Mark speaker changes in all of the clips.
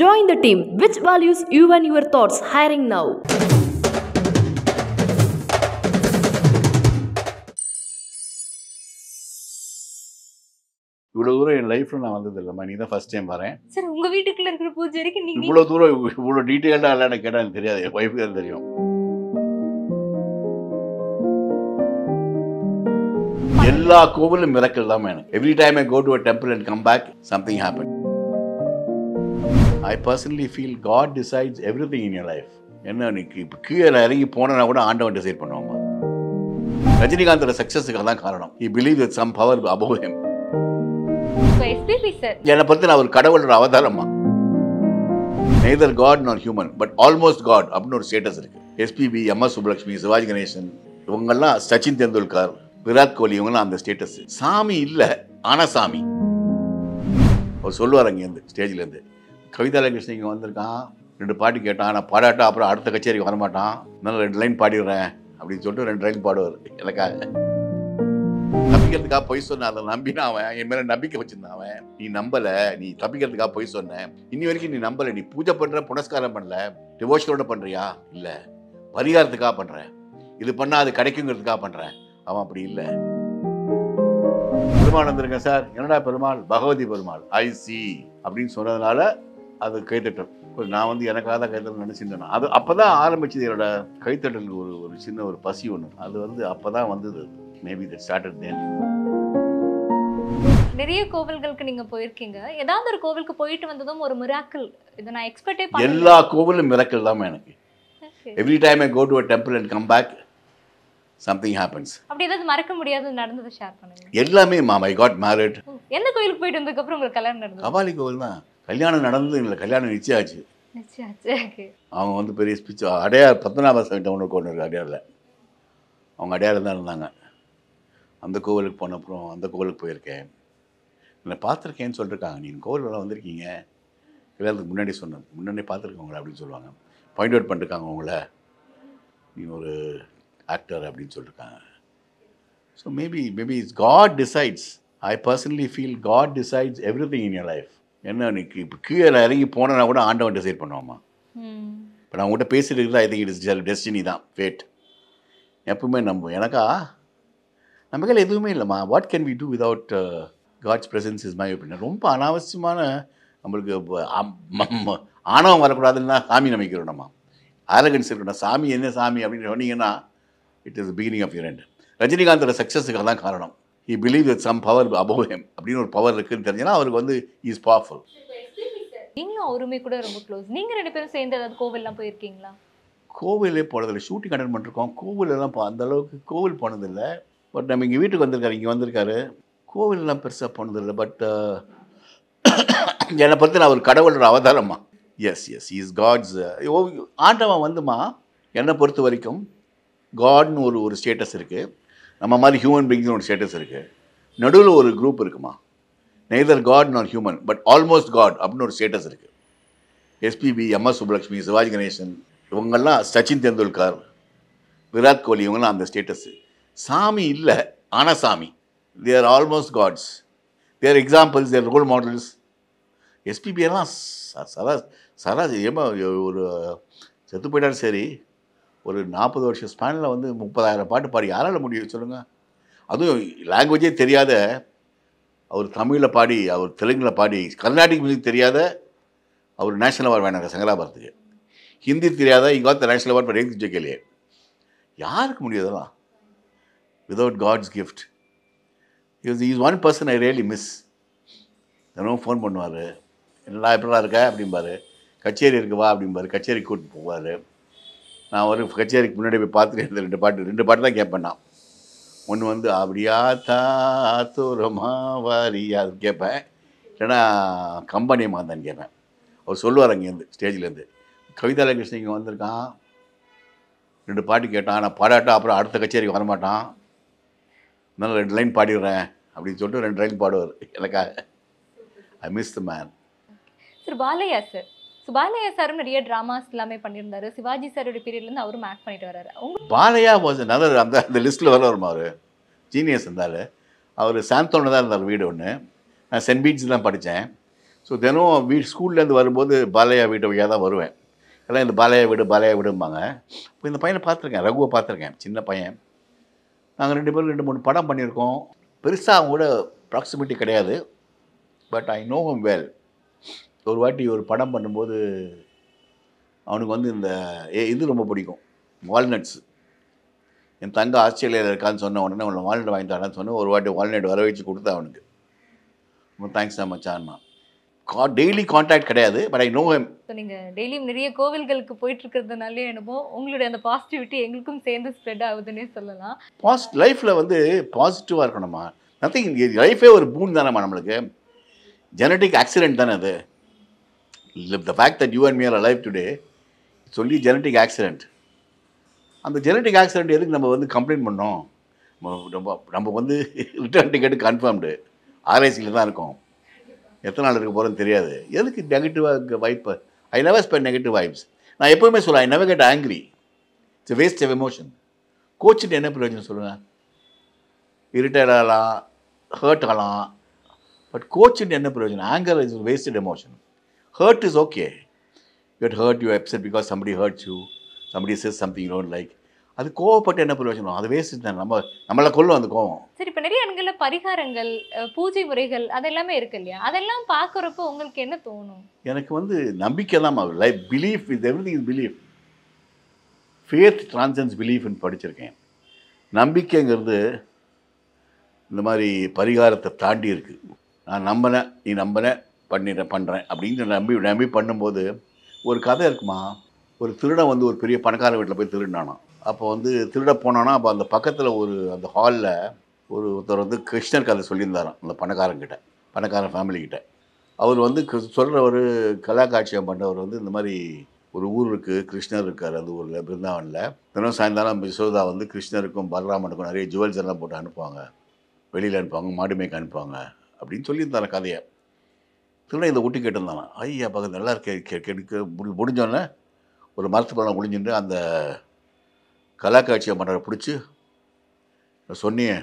Speaker 1: Join the team. Which values you and your thoughts? Hiring now.
Speaker 2: இவ்வளவு தூரம் என் லைஃப்ல நான் வந்தது இல்லைம்மா. நீ தான் ஃபர்ஸ்ட் டைம் வரேன்.
Speaker 3: சார் உங்க வீட்டுக்குள்ள இருக்கிற பூஜைக்கு நீங்க
Speaker 2: இவ்வளவு தூரம் இவ்வளவு டீட்டெயில்டா இல்லைன்னு கேட்டா எனக்கு தெரியாது. என் ஒய்ஃபுக்கு தான் தெரியும். எல்லா கோவிலும் மிரக்கல் தான் எனக்கு. Every time I go to a temple and come back, something happened. I personally feel God decides everything in your life. என்ன நீ கீழே இறங்கி போனா கூட ஆண்டவன் டிசைட் பண்ணுவாங்க. ரஜினிகாந்தோட சக்சஸுக்கு தான் காரணம். He believes that some power above him.
Speaker 3: SPB sir
Speaker 2: என்னை பற்றி நான் ஒரு கடவுளோட அவதாரமா. neither God nor human but almost God அப்படின்னு ஒரு ஸ்டேட்டஸ் இருக்கு. எஸ்பிபி, எம்எஸ் சுப்புலட்சுமி, சிவாஜி கணேசன், இவங்கெல்லாம் சச்சின் தெண்டுல்கர், விராட் கோலி, இவங்கெல்லாம் அந்த ஸ்டேட்டஸ். சாமி இல்லை, ஆனா சாமி. அவர் சொல்லுவார் அங்கேருந்து ஸ்டேஜ்லேருந்து, கவிதாலயா கிருஷ்ணன் இங்கே வந்திருக்கான், 2 பாட்டு கேட்டான், நான் பாடாட்டா அப்புறம் அடுத்த கச்சேரிக்கு வரமாட்டான், அதனால 2 லைன் பாடிடுறேன் அப்படின்னு சொல்லிட்டு 2 லைன் பாடுவார். எனக்காக தப்பிக்கிறதுக்காக பொய் சொன்ன, அதை நம்பினா அவன் என் மேல நம்பிக்கை வச்சிருந்தான். அவன் நீ நம்பல, நீ தப்பிக்கிறதுக்காக பொய் சொன்ன, இன்னி வரைக்கும் நீ நம்பல, நீ பூஜை பண்ற, புனஸ்காரம் பண்ணல, டிவோஷனோட பண்றியா? இல்ல, பரிகாரத்துக்காக பண்ற, இது பண்ணா அது கிடைக்குங்கிறதுக்காக பண்றேன். அவன் அப்படி இல்லை. பெருமாள் வந்திருக்கேன் சார், என்னடா பெருமாள்? பகவதி பெருமாள். ஐ சி அப்படின்னு சொன்னதுனால அது கைத்தட்டல். நான் எனக்காக தான் கைத்தட்டல் நினைச்சிருந்தேன். அது அப்பதான் ஆரம்பிச்சது என்னோட கைத்தட்டலுக்கு ஒரு சின்ன ஒரு பசி ஒன்று. அது அப்பதான் வந்தது. Maybe that started then.
Speaker 3: நிறைய கோவில்களுக்கு நீங்க போயிருக்கீங்க. ஏதாவது ஒரு கோவிலுக்கு போயிட்டு வந்ததும் ஒரு மிராக்கிள், இத நான் எக்ஸ்பெக்டே பண்ணல.
Speaker 2: எல்லா கோவிலும் மிராக்கிள் தான் எனக்கு. Every time I go to a temple and come back, something happens.
Speaker 3: அப்படி ஏதாவது மறக்க முடியாதது நடந்தது ஷேர் பண்ணுங்க.
Speaker 2: எல்லாமே மாமா, I got married.
Speaker 3: எந்த கோவிலுக்கு போயிட்டு வந்ததுக்கு அப்புறம் உங்களுக்கு கல்யாணம் நடந்தது?
Speaker 2: கபாலி கோவில் தான். கல்யாணம் நடந்தது இல்லை, கல்யாணம் நிச்சயாச்சு.
Speaker 3: நிச்சயாச்சு.
Speaker 2: அவங்க பெரிய ஸ்பீச் அடையார் பத்மநாப டவுன் ஒன்று இருக்கு அடையாரில். அவங்க அடையாளம் தான் இருந்தாங்க. அந்த கோவிலுக்கு போன அப்புறம் அந்த கோவிலுக்கு போயிருக்கேன். என்னை பார்த்துருக்கேன்னு சொல்லியிருக்காங்க. நீங்கள் கோவிலெலாம் வந்திருக்கீங்க, கல்யாணத்துக்கு முன்னாடி பார்த்துருக்கேன் உங்களை அப்படின்னு சொல்லுவாங்க. பாயிண்ட் அவுட் பண்ணிருக்காங்க உங்களை, நீங்கள் ஒரு ஆக்டர் அப்படின்னு சொல்லியிருக்காங்க. So maybe it's God decides. I personally feel God decides everything in your life. என்ன நீ கீழே இறங்கி போனா கூட ஆண்டவன் டிசைட் பண்ணுவாமா. இப்போ நான் உங்கள்கிட்ட பேசிட்டு இருக்கிறதா, I think it is destiny தான், ஃபேட். எப்பவுமே நம்புவோம். எனக்கா நம்ம கையில் எதுவுமே இல்லைம்மா. What can we do without God's presence is my opinion. ரொம்ப அனாவசியமான நம்மளுக்கு ஆணவம் வரக்கூடாதுன்னா சாமி நம்பிக்கிறோம். நம்ம ஆரகன்ஸ் இருக்கணும். சாமி என்ன சாமி அப்படின்னு சொன்னீங்கன்னா it is beginning of your end. ரஜினிகாந்தோட சக்ஸஸுக்கு தான் காரணம். He believes that some power above him அப்படின்னு ஒரு பவர் இருக்குன்னு தெரிஞ்சுன்னா அவருக்கு he is powerful.
Speaker 3: நீங்களும் அவருமே கூட ரொம்ப க்ளோஸ். நீங்க 2 பேரும் சேர்ந்து ஏதாவது கோவில்லாம் போயிருக்கீங்களா?
Speaker 2: கோவிலே போனதில்லை, ஷூட்டிங் அட்டன் பண்ணிருக்கோம். கோவிலெல்லாம் அந்த அளவுக்கு கோவில் போனதில்லை. பட் நம்ம இங்கே வீட்டுக்கு வந்திருக்காரு, இங்கே வந்திருக்காரு. கோவிலெலாம் பெருசாக போனதில்லை. பட் என்னை பற்றி நான் ஒரு கடவுளோட அவதாரம்மா. S is God's. ஆண்டவன் வந்துமா, என்னை பொறுத்த வரைக்கும் காட்னு ஒரு ஸ்டேட்டஸ் இருக்குது. நம்ம மாதிரி ஹியூமன் பீயிங்ஸ்னு ஒரு ஸ்டேட்டஸ் இருக்குது. நடுவில் ஒரு குரூப் இருக்குமா, neither God nor human but almost God அப்படின்னு ஒரு ஸ்டேட்டஸ் இருக்குது. எஸ்பிபி, எம்எஸ் சுப்புலட்சுமி, சிவாஜி கணேசன், இவங்கெல்லாம் சச்சின் தெண்டுல்கர், விராட் கோலி, இவங்கெல்லாம் அந்த ஸ்டேட்டஸ். சாமி இல்லை, ஆனால் சாமி. They are almost gods. They are examples, their role models. SPB எல்லாம் ஒரு செத்து போயிட்டாரு. சரி, ஒரு 40 வருஷம் ஸ்பேனில் 30,000 பாட்டு பாடி யாரால முடியும் சொல்லுங்கள்? அதுவும் லாங்குவேஜே தெரியாத அவர் தமிழில் பாடி, அவர் தெலுங்கில் பாடி, கர்நாடிக் மியூசிக் தெரியாத அவர் நேஷனல் அவார்டு வேணாங்க சங்கராபாரத்துக்கு. ஹிந்தி தெரியாத got the national award for எக்ஸ்ஜேகேலியே. யாருக்கு முடியாதெல்லாம்? Without god's gift. Is one person I really miss. தினமும் ஃபோன் பண்ணுவார், என்னடா எப்படா இருக்க அப்படிம்பாரு. கச்சேரி இருக்குவா அப்படிம்பாரு. கச்சேரிக்கு கூப்பிட்டு போவார். நான் ஒரு கச்சேரிக்கு முன்னாடி போய் பார்த்துட்டு 2 பாட்டு தான் கேட்பேன். நான் ஒன்று அப்படியா தாத்தோரமா வாரியா அது கேட்பேன், இல்லைன்னா கம்பெனி மாந்தான்னு கேட்பேன். அவர் சொல்லுவார் அங்கேருந்து ஸ்டேஜ்லேருந்து, கவிதாலயா கிருஷ்ணன் இங்கே வந்திருக்கான், 2 பாட்டு கேட்டான், நான் பாடாட்டா அப்புறம் அடுத்த கச்சேரிக்கு வரமாட்டான், அதனால 2 லைன் பாடிடுறேன் அப்படின்னு சொல்லிட்டு 2 லைன் பாடுவார். எனக்காக I miss the man.
Speaker 3: Sir Balaiah sir, Balaiah சாரும் நிறைய ட்ராமாஸ் எல்லாமே பண்ணியிருந்தாரு. சிவாஜி சாரோட பீரியட்லேருந்து அவரும் ஆக்ட் பண்ணிட்டு வர்றாரு.
Speaker 2: பாலையா வாஸ் நல்ல அந்த லிஸ்ட்டில் வருமா, அவர் ஜீனியஸ் இருந்தார். அவர் சாந்தோன்னு தான் இருந்தார் வீடு ஒன்று. நான் சென்ட் பீட்ஸ் தான் படித்தேன். ஸோ தினம் ஸ்கூல்லேருந்து வரும்போது பாலையா வீட்டு வழியாக தான் வருவேன். எல்லாம் இந்த பாலையா விடும்பாங்க. இப்போ இந்த பையனை பார்த்துருக்கேன், ரகுவை பார்த்துருக்கேன், சின்ன பையன். நாங்கள் 2 பேரும் 2, 3 படம் பண்ணியிருக்கோம். பெருசாக அவங்க கூட ப்ராக்சிமிட்டி கிடையாது. But I know him well. ஒரு வாட்டி ஒரு படம் பண்ணும்போது அவனுக்கு வந்து இந்த இது ரொம்ப பிடிக்கும், வால்நட்ஸு. என் தங்க ஆஸ்திரேலியாவில் இருக்கான்னு சொன்ன உடனே அவனை வால்நட் வாங்கி தரான்னு சொன்னேன். ஒரு வாட்டி வால்நட் வர வச்சு கொடுத்தேன் அவனுக்கு. ரொம்ப தேங்க்ஸ் தான் மச்சான்னா. டெய்லி கான்டாக்ட் கிடையாது, but I know him.
Speaker 3: So நீங்கள் டெய்லியும் நிறைய கோவில்களுக்கு போயிட்டு இருக்கிறதுனாலே என்னமோ உங்களுடைய அந்த பாசிட்டிவிட்டி எங்களுக்கும் சேர்ந்து ஸ்ப்ரெட் ஆகுதுன்னே சொல்லலாம்.
Speaker 2: லைஃப்பில் வந்து பாசிட்டிவாக இருக்கணுமா? நத்திங். லைஃபே ஒரு பூன் தானேம்மா நம்மளுக்கு. ஜெனட்டிக் ஆக்சிடென்ட் தானே அது. The fact that you and me are alive today சொல்லி ஜெனட்டிக் ஆக்சிடென்ட். அந்த ஜெனட்டிக் ஆக்சிடென்ட் எதுக்கு நம்ம வந்து கம்ப்ளைண்ட் பண்ணோம்? நம்ம வந்து ரிட்டர்ன் டிக்கெட்டு கன்ஃபார்ம்டு ஆர்ஐசியில் தான் இருக்கோம். எத்தனை நாள் இருக்க போகிறோன்னு தெரியாது. எதுக்கு நெகட்டிவாக vibe? I never spend negative vibes. நான் எப்போவுமே சொல்லுவேன், I never get angry. It's waste of emotion. கோச்சிட்டு என்ன பிரயோஜனம் சொல்லுங்கள்? இரிட்டேட் ஆகலாம், ஹர்ட் ஆகலாம், பட் கோச்சிட்டு என்ன பிரயோஜனம்? Anger is wasted emotion. Hurt is okay. You get hurt, you upset because somebody hurts you, somebody says something you don't like. அது கோவப்பட்டு என்ன பிரயோஜனம்? அது வேஸ்ட் தான். நம்மளை கொல்லும் அந்த கோவம்.
Speaker 3: சரி, இப்போ நிறைய இடங்களில் பரிகாரங்கள், பூஜை முறைகள் அதெல்லாமே இருக்கு இல்லையா? அதெல்லாம் பார்க்குறப்போ உங்களுக்கு என்ன தோணும்?
Speaker 2: எனக்கு வந்து நம்பிக்கை தான். Life belief is everything is belief. Faith transcends பிலீஃப்னு படிச்சிருக்கேன். நம்பிக்கைங்கிறது இந்த மாதிரி பரிகாரத்தை தாண்டி இருக்குது. நான் நம்பினேன், நீ நம்பினேன், பண்ணுறேன் அப்படின்னு நம்பி பண்ணும்போது ஒரு கதை இருக்குமா. ஒரு திருடன் வந்து ஒரு பெரிய பணக்கார வீட்டில் போய் திருடினானான். அப்போ வந்து திருட போனானா, அப்போ அந்த பக்கத்தில் அந்த ஹாலில் ஒருத்தர் வந்து கிருஷ்ணர் கதை சொல்லியிருந்தாராம் அந்த பணக்கார ஃபேமிலிக்கிட்ட. அவர் வந்து சொல்கிற கலாக்காட்சியம் பண்ணுறவர் வந்து இந்த மாதிரி ஒரு ஊர் இருக்குது, கிருஷ்ணர் இருக்கார் அந்த ஊரில், பிருந்தாவனில். தினம் சாயந்தாலும் யசோதா வந்து கிருஷ்ணருக்கும் பலராமனுக்கும் நிறைய ஜுவல்ஸ் எல்லாம் போட்டு அனுப்புவாங்க, வெளியில் அனுப்புவாங்க, மாடு மேய்க்க அனுப்புவாங்க அப்படின்னு சொல்லியிருந்தார கதையை. திருடன் இதை ஒட்டி கேட்டிருந்தானா. ஐயா பக்கத்து நல்லா கேட்க முடிஞ்சோடனே ஒரு மரத்து பழம் ஒளிஞ்சுட்டு அந்த கலாக்காட்சியை பண்ணுற பிடிச்சி சொன்னியே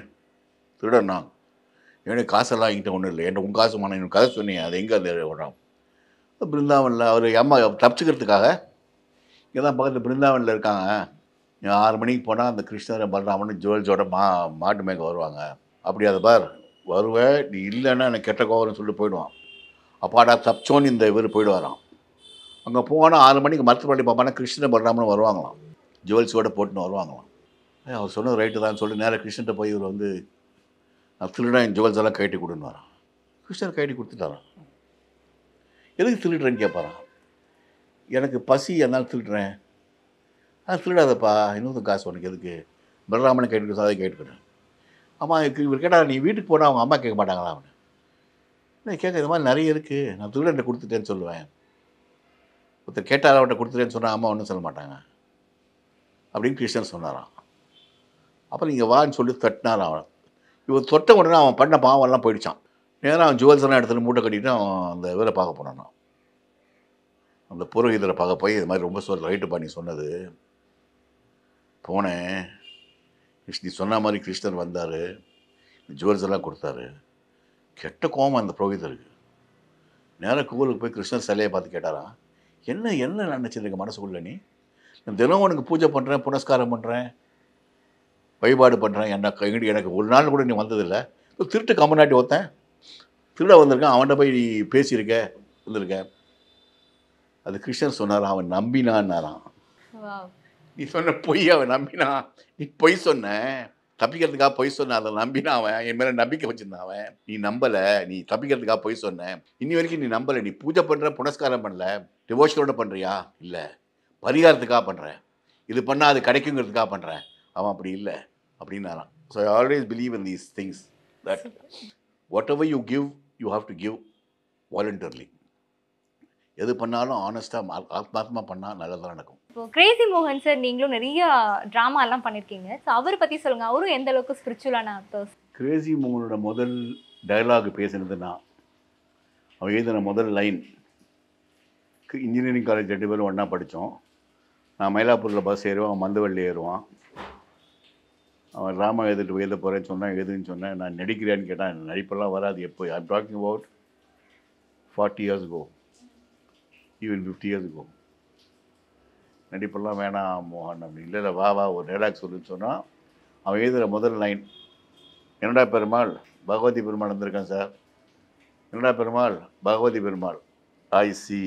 Speaker 2: திருடண்ணா, எனக்கு காசெல்லாம் என்கிட்ட ஒன்றும் இல்லை, என்கிட்ட உன் காசு மன எனக்கு கதை சொன்னீங்க, அது எங்கே அந்த விடுறான் பிருந்தாவனில். அவர் அம்மா தப்பிச்சுக்கிறதுக்காக இங்கே தான் பக்கத்தில் பிருந்தாவனில் இருக்காங்க. 6 மணிக்கு போனால் அந்த கிருஷ்ணரை பலராமனு ஜுவல்ஸோட மாட்டு மேய்க்க வருவாங்க. அப்படி அதை பார் வருவேன், நீ இல்லைன்னா எனக்கு கெட்ட கோவம்னு சொல்லிட்டு போயிடுவான். அப்பாடா தப்பிச்சோன்னு இந்த இவர் போயிடுவாராம். அங்கே போனால் 6 மணிக்கு மரத்துப்பள்ளி பார்ப்பானா கிருஷ்ணர் பலராமனு வருவாங்களாம், ஜுவல்ஸோடு போட்டுன்னு வருவாங்களாம். அவர் சொன்னது ரைட்டு தான் சொல்லி நேராக கிருஷ்ணர்கிட்ட போய் இவர் வந்து நான் திருடன், என் ஜுவல்ஸ் எல்லாம் கட்டி கொடுன்னு வரான். கிருஷ்ணர் கட்டி கொடுத்துட்டாரான். எதுக்கு திருடுறேன்னு கேட்பாரான். எனக்கு பசி அதனால திருடுறேன். திருடாதப்பா, இன்னொரு காசு உனக்கு எதுக்கு, பலராமனை கேட்டு சாதை கேட்டுக்கிறேன். அம்மா இவர் கேட்டால் நீ வீட்டுக்கு போனால் அவங்க அம்மா கேட்க மாட்டாங்களா? அவனு இல்லை கேட்க, இது மாதிரி நிறைய இருக்குது, நான் திருடன்ட்ட கொடுத்துட்டேன்னு சொல்லுவேன். ஒருத்தர் கேட்டால் அவன்கிட்ட கொடுத்துட்டேன்னு சொன்னால் அம்மா ஒன்றும் சொல்ல மாட்டாங்க அப்படின்னு கிருஷ்ணன் சொன்னாரான். அப்புறம் நீங்கள் வான்னு சொல்லி தட்டினாரான் அவன். இவர் தொட்ட உடனே அவன் பண்ண பாவம்லாம் போயிடுச்சான். நேராக அவன் ஜுவல்ஸ் எல்லாம் எடுத்துகிட்டு மூட்டை கட்டிட்டு அவன் அந்த இவரை பார்க்க போனான். அந்த புரோகிதரை பார்க்க போய் இது மாதிரி ரொம்ப ரைட்டுப்பா நீ சொன்னது. போனேன், நீ சொன்ன மாதிரி கிருஷ்ணர் வந்தார், ஜுவல்ஸ் எல்லாம் கொடுத்தாரு. கெட்ட கோவம் அந்த புரோகிதருக்கு. நேராக கோவிலுக்கு போய் கிருஷ்ணர் சிலையை பார்த்து கேட்டாரான், என்ன நினச்சிருக்க மனசுக்குள்ள, நீ தினம் உனக்கு பூஜை பண்ணுறேன், புனஸ்காரம் பண்ணுறேன், வழிபாடு பண்ணுறேன், எனக்கு ஒரு நாள் கூட நீ வந்ததில்லை, திருட்டு கம்பனாட்டி ஒருத்தன் திருட வந்திருக்கான், அவன்கிட்ட போய் நீ பேசியிருக்க வந்திருக்க. அது கிருஷ்ணன் சொன்னாரான், அவன் நம்பினான்னாரான். நீ சொன்ன பொய் அவன் நம்பினான். நீ பொய் சொன்ன, தப்பிக்கிறதுக்காக பொய் சொன்ன, அதை நம்பினா அவன், என் மேலே நம்பிக்கை வச்சுருந்தான் அவன். நீ நம்பலை, நீ தப்பிக்கிறதுக்காக பொய் சொன்ன, இன்னி வரைக்கும் நீ நம்பலை. நீ பூஜை பண்ணுற, புனஸ்காரம் பண்ணல, டிவோஷனோட பண்ணுறியா? இல்லை, பரிகாரத்துக்காக பண்ணுறேன், இது பண்ணால் அது கிடைக்குங்கிறதுக்காக பண்ணுறேன். அவன் அப்படி இல்லை அப்படின்னாரான். So I always believe in these things that whatever you give you have to give voluntarily. எது பண்ணாலும் ஆனஸ்ட்டாக ஆத்மார்த்தமாக பண்ணால் நல்லதாக நடக்கும்.
Speaker 3: இப்போ கிரேசி மோகன் சார் நீங்களும் நிறைய ட்ராமாலாம் பண்ணியிருக்கீங்க. ஸோ அவரை பற்றி சொல்லுங்கள். அவரும் எந்த அளவுக்கு ஸ்பிரிச்சுவலான ஆக்டர்ஸ்?
Speaker 2: கிரேசி மோகனோட முதல் டயலாக் பேசினதுன்னா அவன் எழுதின முதல் லைன், இன்ஜினியரிங் காலேஜ் 2 பேரும் ஒன்றா படித்தோம். நான் மயிலாப்பூரில் பஸ் ஏறுவான், அவன் மந்தவள்ளி ஏறுவான். அவன் ட்ராமா எழுத போகிறேன்னு சொன்னான், எழுதுன்னு சொன்னேன். நான் நடிக்கிறேன்னு கேட்டான், நடிப்பெல்லாம் வராது எப்போ. I'm talking about 40 years ago, even 50 years ago. நடிப்பெல்லாம் வேணாம் மோகன் அப்படி இல்லை வா வா ஒரு டைலாக் சொல்லுன்னு சொன்னால் அவன் எழுதுகிற முதல் லைன், என்னடா பெருமாள் பகவதி பெருமாள் வந்திருக்கேன் சார், என்னடா பெருமாள் பகவதி பெருமாள் ஐசி,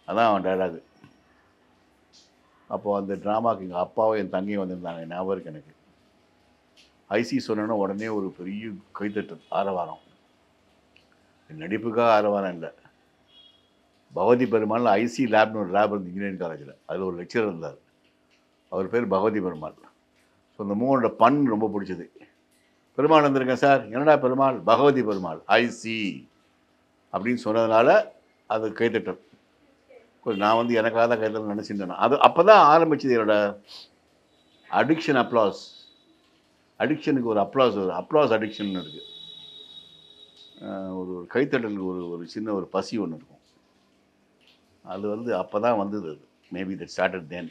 Speaker 2: அதான் அவன் டைலாகு. அப்போது அந்த ட்ராமாவுக்கு எங்கள் அப்பாவும் என் தங்கையும் வந்திருந்தாங்க, ஞாபகம் இருக்கு எனக்கு. ஐசி சொன்னோன்னா உடனே ஒரு பெரிய கைத்தட்டல், ஆரவாரம். நடிப்புக்காக ஆரவாரம் இல்லை, பகவதி பெருமாள் ஐசி லேப்னு ஒரு லேப் இருந்து இன்ஜினியரிங் காலேஜில், அதில் ஒரு லெக்சரர் இருந்தார், அவர் பேர் பகவதி பெருமாள். ஸோ அந்த மூணோட பண் ரொம்ப பிடிச்சது. பெருமாள் வந்திருக்கேன் சார், என்னடா பெருமாள் பகவதி பெருமாள் ஐசி அப்படின்னு சொன்னதுனால அது கைத்தட்டல். நான் வந்து எனக்காக தான் கைத்தட்டல் நினச்சிருந்தேன். அது அப்போ தான் ஆரம்பிச்சது என்னோட அடிக்ஷன். அடிக்ஷனுக்கு ஒரு அப்ளாஸ் அடிக்ஷன் இருக்குது. ஒரு கைத்தட்டலுக்கு ஒரு சின்ன ஒரு பசி ஒன்று இருக்கும். அது வந்து அப்போ தான் வந்தது. அது மேபி தட் ஸ்டார்டட் தென்.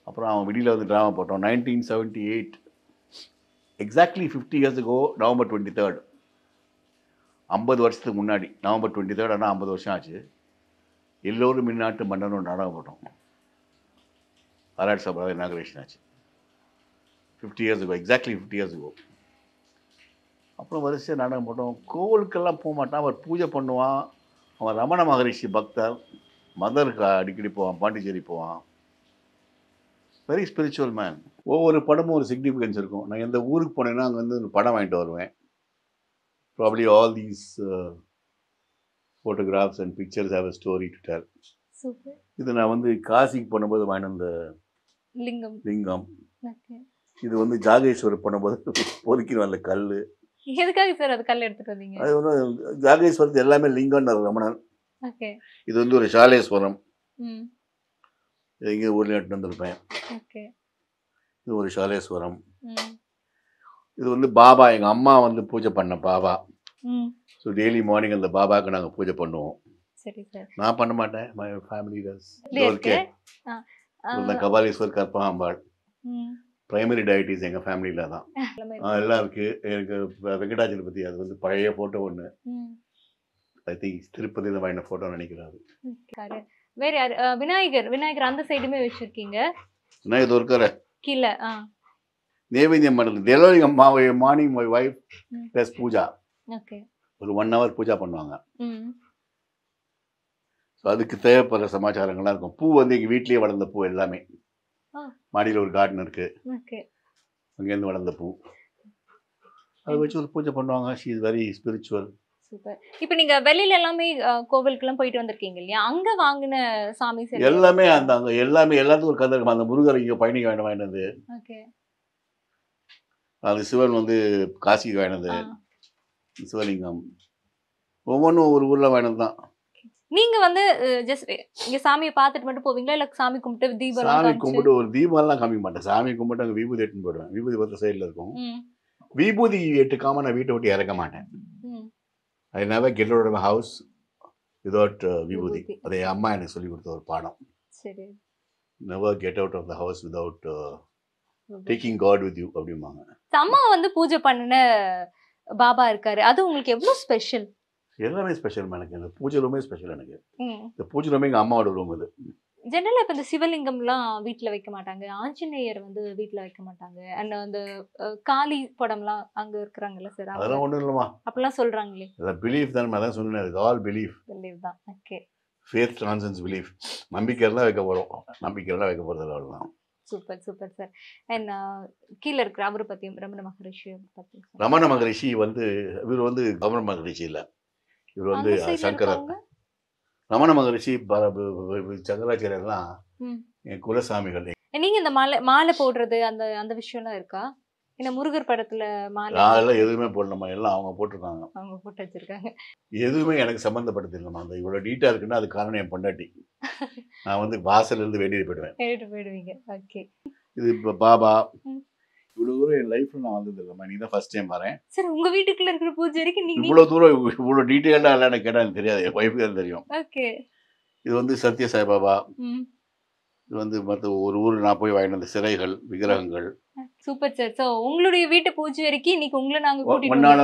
Speaker 2: அப்புறம் அவன் வெளியில் வந்து ட்ராமா போட்டோம் 1978, exactly 50 years ago, November 23rd, 50 வருஷத்துக்கு முன்னாடி November 23rd. ஆனால் 50 வருஷம் ஆச்சு. எல்லோரும் மின்னாட்டு மன்னனோட நாடகம் போட்டோம். பாராட்டு சபா இனாகரேஷன் ஆச்சு 50 years ago, exactly 50 years ago. அப்புறம் வரிசையாக நாடகம் போட்டோம். கோவிலுக்கெல்லாம் போக மாட்டான், அவர் பூஜை பண்ணுவான். அவன் ரமண மகரிஷி பக்தர், மதருக்கு அடிக்கடி போவான், பாண்டிச்சேரி போவான். Very spiritual man. ஒவ்வொரு படமும் ஒரு சிக்னிஃபிகன்ஸ் இருக்கும். நான் எந்த ஊருக்கு போனேன்னா அங்கே வந்து ஒரு படம் வாங்கிட்டு வருவேன். Probably all these photographs and pictures have a story to tell.
Speaker 3: Super.
Speaker 2: இது நான் வந்து காசிக்கு போனபோது வாங்கின அந்த லிங்கம். இது வந்து ஜாகேஸ்வரர் போனபோது பொறுக்கிற அந்த கல்.
Speaker 3: எதுக்காக சார் அது கல் எடுத்துட்டு வந்தீங்க?
Speaker 2: அது வந்து ஜாகேஸ்வரத்து எல்லாமே லிங்கம்னு ரமணன். இது வந்து ஒரு சாலேஸ்வரம். இது இங்கே ஊரில் எடுத்து வந்திருப்பேன். இது ஒரு சாலேஸ்வரம். இது வந்து பாபா, எங்கள் அம்மா வந்து பூஜை பண்ண பாபா. ஸோ டெய்லி மார்னிங் அந்த பாபாவுக்கு நாங்கள் பூஜை பண்ணுவோம்.
Speaker 3: சரி சார்.
Speaker 2: நான் பண்ண மாட்டேன், my family does. Kapaleeshwar, Karpagambal primary deities எங்கள் ஃபேமிலியில் தான் எல்லாம் இருக்குது. எனக்கு வெங்கடாச்சலபதி அது வந்து பழைய ஃபோட்டோ ஒன்று, ஐ திங்க் திருப்பதியில் வாங்கின ஃபோட்டோ நினைக்கிறாரு.
Speaker 3: வேற யார்? விநாயகர் அந்த சைடுமே வச்சுருக்கீங்க.
Speaker 2: விநாயகர் இருக்கிற
Speaker 3: கீழே
Speaker 2: நைவேத்தியம் பண்ணுறது daily morning my wife plus puja. ஒரு 1 hour பூஜா பண்ணுவாங்க. ஸோ அதுக்கு தேவைப்படுற சமாச்சாரங்கள்லாம் இருக்கும். பூ வந்து எங்கள் வீட்லேயே வளர்ந்த பூ எல்லாமே. மாடியில் ஒரு கார்டன் இருக்குது, அங்கேருந்து வளர்ந்த பூ, அதை வச்சு ஒரு பூஜை பண்ணுவாங்க. She is very spiritual.
Speaker 3: Super. இப்போ நீங்கள் வெளியில எல்லாமே கோவிலுக்குலாம் போயிட்டு வந்திருக்கீங்க இல்லையா, அங்கே வாங்கின சாமி
Speaker 2: எல்லாமே அந்த அங்கே எல்லாத்துக்கும் ஒரு கதை இருக்கும். அந்த முருகர் இங்கே பயணிக்கு வாங்கினது, அது சிவன் வந்து காசிக்கு வாங்கினது, சிவலிங்கம் ஒவ்வொன்றும் ஒரு ஊரில் வாங்கினது தான்.
Speaker 3: நீங்கள் வந்து ஜஸ்ட் இங்கே சாமியை பார்த்துட்டு மட்டும் போவீங்களா, இல்லை சாமி கும்பிட்டு தீபம்?
Speaker 2: சாமி கும்பிட்டு ஒரு தீபம்லாம் காமிக்க மாட்டேன். சாமி கும்பிட்டு அங்கே விபூதி எட்டுன்னு போயிடுவேன். விபூதி பத்து சைடில் இருக்கும். விபூதி எட்டுக்காம நான் வீட்டை விட்டு இறக்க மாட்டேன். I never get out of house without vibhuti. அதை அம்மா எனக்கு சொல்லி கொடுத்த ஒரு பாடம். சரி. Never get out of the house without taking god with you அப்படிம்பாங்க.
Speaker 3: அம்மா வந்து பூஜை பண்ணின பாபா இருக்காரு, அது உங்களுக்கு எவ்வளோ ஸ்பெஷல்?
Speaker 2: எல்லாமே ஸ்பெஷல். எனக்கு இந்த பூஜை ரூமே ஸ்பெஷல். எனக்கு இந்த பூஜை ரூமே எங்கள் அம்மாவோட ரூம். இது
Speaker 3: ஜெனரலாக இப்போ இந்த சிவலிங்கம்லாம் வீட்டில் வைக்க மாட்டாங்க, ஆஞ்சநேயர் வந்து வீட்டில் வைக்க மாட்டாங்க, அண்ட் அந்த காளி படம்லாம் அங்கே இருக்கிறாங்கல்ல சார்,
Speaker 2: அதெல்லாம் ஒன்றும் இல்லைம்மா,
Speaker 3: அப்படிலாம் சொல்கிறாங்களே.
Speaker 2: அதான் பிலீஃப் தான். நான் தான் சொன்னேன், இது ஆல் பிலீஃப்
Speaker 3: தான். Okay,
Speaker 2: faith transcends belief. நம்பிக்கையெல்லாம் வைக்க போகிறோம், நம்பிக்கையெல்லாம் வைக்க போகிறது அவ்வளோதான்.
Speaker 3: Super super sir. அண்ட் கீழே இருக்கிற அவரை பற்றியும் ரமண மகரிஷி பற்றி.
Speaker 2: ரமண மகரிஷி வந்து இவர் வந்து ரமண மகரிஷி இல்லை, இவர் வந்து சங்கரர். ரமண மகரிஷி சங்கராச்சாரியர்லாம் என் குலசாமிகள்.
Speaker 3: நீங்க இந்த மாலை போடுறது அந்த அந்த விஷயம்லாம் இருக்கா? ஏன்னா முருகர் படத்துல மாலை
Speaker 2: அதெல்லாம் எதுவுமே போடணுமா, எல்லாம் அவங்க போட்டிருக்காங்க,
Speaker 3: அவங்க போட்டு வச்சிருக்காங்க.
Speaker 2: எதுவுமே எனக்கு சம்மந்தப்படுது இல்லைம்மா. அந்த இவ்வளோ நீட்டாக இருக்குன்னா அது காரணம் என் பொண்டாட்டி. நான் வந்து வாசல்ல இருந்து வேண்டிட்டு
Speaker 3: போயிடுவீங்க. ஓகே.
Speaker 2: இது இப்போ பாபா இவ்வளோ தூரம் என் லைஃப்ல நான் வந்தது இல்லைம்மா, நீ தான் ஃபர்ஸ்ட் டைம் வரேன்.
Speaker 3: சார் உங்க வீட்டுக்குள்ள இருக்கிற பூஜைக்கு நீங்க
Speaker 2: இவ்வளோ தூரம் இவ்வளோ டீட்டெயில்டாக இல்லைன்னு கேட்டால் எனக்கு தெரியாது, என் ஒய்ஃபுக்கு தான் தெரியும்.
Speaker 3: ஓகே.
Speaker 2: இது வந்து சத்ய சாய்பாபா, இது வந்து மற்ற ஒரு ஊர் நான் போய் வாங்கிட்டு வந்த சிலைகள், விக்கிரகங்கள்.
Speaker 3: Super sir. ஸோ உங்களுடைய வீட்டு பூஜை வரைக்கும் இன்னைக்கு உங்களை நாங்க கூட்டிட்டு
Speaker 2: ஒன்னால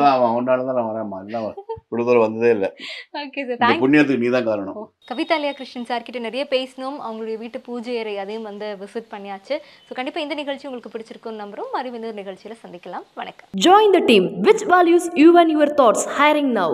Speaker 2: தான் நான் வரேம்மா. இல்லை இவ்வளோ தூரம் வந்ததே இல்லை.
Speaker 3: Okay sir.
Speaker 2: இந்த புண்ணியத்துக்கு நீ தான் காரணம்.
Speaker 3: கவிதாலயா கிருஷ்ணன் சார் கிட்ட நிறைய பேசணும். அவங்களுடைய வீட்டு பூஜை அறை அதையும் வந்து விசிட் பண்ணியாச்சு. ஸோ கண்டிப்பாக இந்த நிகழ்ச்சி உங்களுக்கு பிடிச்சிருக்குன்னு நம்புறோம். மறுபடியும் இந்த நிகழ்ச்சியில் சந்திக்கலாம். வணக்கம்.
Speaker 1: Join the team. Which values you and your thoughts? Hiring now.